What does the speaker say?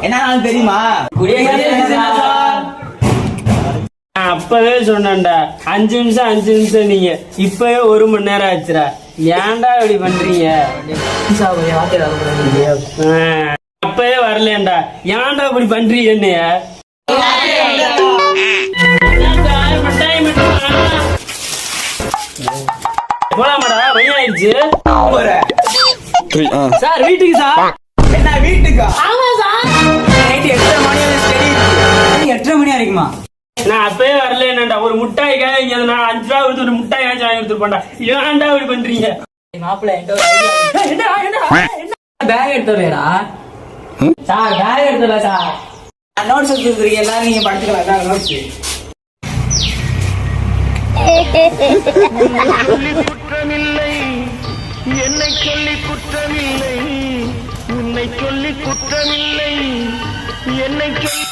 என்ன தெரியுமா? அப்பவே சொன்னேன்டா 5 நிமிஷம் நீங்க இப்பவே 1 மணி நேரம் ஆச்சுடா. ஏன்டா இப்படி பண்றீங்க? அப்பவே வரலேன்டா. ஏன்டா இப்படி பண்றீங்க? என்னைய போலாமாடா? வழி ஆயிடுச்சு சார். வீட்டுக்கு சார். என்ன வீட்டுக்கா? ஆமா சார். நைட்டு 8:30 மணி வரை ஸ்டடி இருக்கு. 8:30 மணி வரைக்குமா? நான் அப்பவே வரலன்னா ஒரு முட்டாய்க்காக இங்க நான் 5 ரூபா கொடுத்து ஒரு முட்டாய் வாங்கி கொடுத்துருப்பேன்டா. ஏன்டா இப்படி பண்றீங்க? மாப்பிள்ள பேக் எடுத்துடா சார். பேக் எடுத்துடல சார். நோட்ஸ் எடுத்துருக்கீங்க எல்லாரும். நீங்க படிச்சுக்கலாம் நோட்ஸ். குற்றமில்லை என்னை சொல்லி குற்றமில்லை, உன்னை சொல்லி குற்றமில்லை, என்னை சொல்லி